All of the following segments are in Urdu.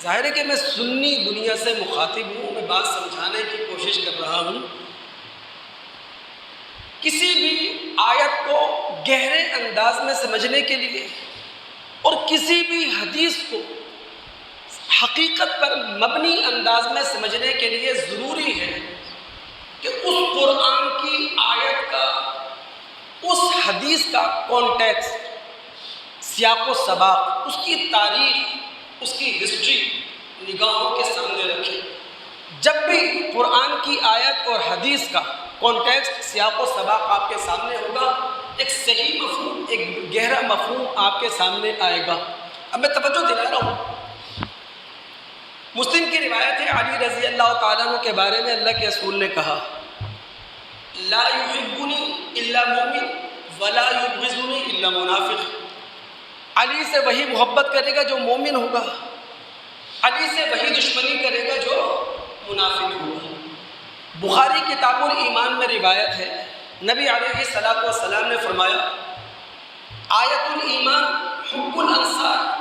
ظاہر ہے کہ میں سنی دنیا سے مخاطب ہوں، میں بات سمجھانے کی کوشش کر رہا ہوں۔ کسی بھی آیت کو گہرے انداز میں سمجھنے کے لیے اور کسی بھی حدیث کو حقیقت پر مبنی انداز میں سمجھنے کے لیے ضروری ہے کہ اس قرآن کی آیت کا، اس حدیث کا کانٹیکسٹ، سیاق و سباق، اس کی تاریخ، اس کی ہسٹری نگاہوں کے سامنے رکھیں۔ جب بھی قرآن کی آیت اور حدیث کا کانٹیکسٹ، سیاق و سباق آپ کے سامنے ہوگا، ایک صحیح مفہوم، ایک گہرا مفہوم آپ کے سامنے آئے گا۔ اب میں توجہ دلا رہا ہوں، مسلم کی روایت ہے، علی رضی اللہ تعالیٰ عنہ کے بارے میں اللہ کے رسول نے کہا، لا یحبنی الا مومن ولا یبغضنی الا منافق۔ علی سے وہی محبت کرے گا جو مومن ہوگا، علی سے وہی دشمنی کرے گا جو منافق ہوگا۔ بخاری کتاب الایمان میں روایت ہے، نبی علیہ الصلوۃ والسلام نے فرمایا، آیت الایمان حب الانصار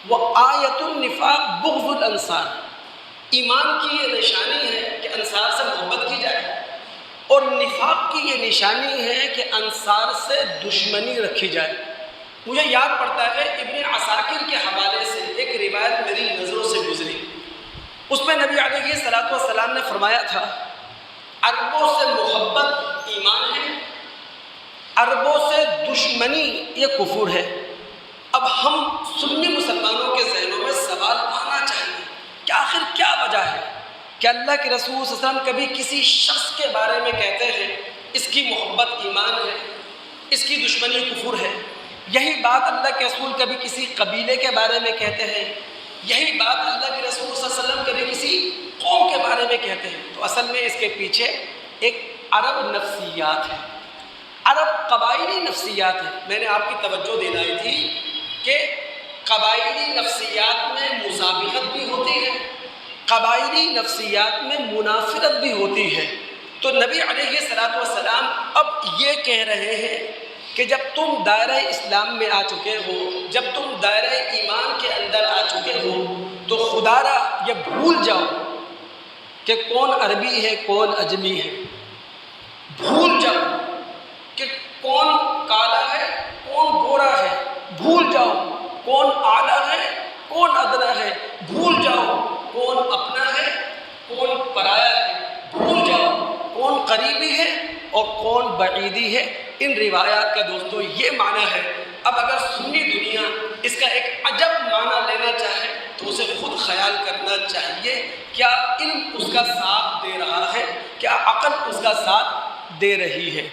و آیت النفاق بغض الانصار۔ ایمان کی یہ نشانی ہے کہ انصار سے محبت کی جائے، اور نفاق کی یہ نشانی ہے کہ انصار سے دشمنی رکھی جائے۔ مجھے یاد پڑتا ہے ابن عساکر کے حوالے سے ایک روایت میری نظروں سے گزری، اس میں نبی علیہ الصلوۃ والسلام نے فرمایا تھا، عربوں سے محبت ایمان ہے، عربوں سے دشمنی یہ کفر ہے۔ اب ہم سنی مسلمانوں کے ذہنوں میں سوال آنا چاہیے کہ آخر کیا وجہ ہے کہ اللہ کے رسول صلی اللہ علیہ وسلم کبھی کسی شخص کے بارے میں کہتے ہیں اس کی محبت ایمان ہے، اس کی دشمنی کفر ہے، یہی بات اللہ کے رسول کبھی کسی قبیلے کے بارے میں کہتے ہیں، یہی بات اللہ کے رسول صلی اللہ علیہ وسلم کبھی کسی قوم کے بارے میں کہتے ہیں؟ تو اصل میں اس کے پیچھے ایک عرب نفسیات ہے، عرب قبائلی نفسیات ہے۔ میں نے آپ کی توجہ دلائی تھی کہ قبائلی نفسیات میں مسابقت بھی ہوتی ہے، قبائلی نفسیات میں منافرت بھی ہوتی ہے۔ تو نبی علیہ الصلوۃ والسلام اب یہ کہہ رہے ہیں کہ جب تم دائرہ اسلام میں آ چکے ہو، جب تم دائرہ ایمان کے اندر آ چکے ہو، تو خدا را یہ بھول جاؤ کہ کون عربی ہے کون اجمی ہے، بھول جاؤ کہ کون کالا ہے کون گورا ہے، بھول جاؤ کون اعلیٰ ہے کون ادنا ہے، بھول جاؤ کون اپنا ہے کون پرایا ہے، بھول جاؤ کون قریبی ہے اور کون بعیدی ہے۔ ان روایات کا دوستو یہ معنی ہے۔ اب اگر سنی دنیا اس کا ایک عجب معنی لینا چاہے تو اسے خود خیال کرنا چاہیے، کیا علم اس کا ساتھ دے رہا ہے، کیا عقل اس کا ساتھ دے رہی ہے؟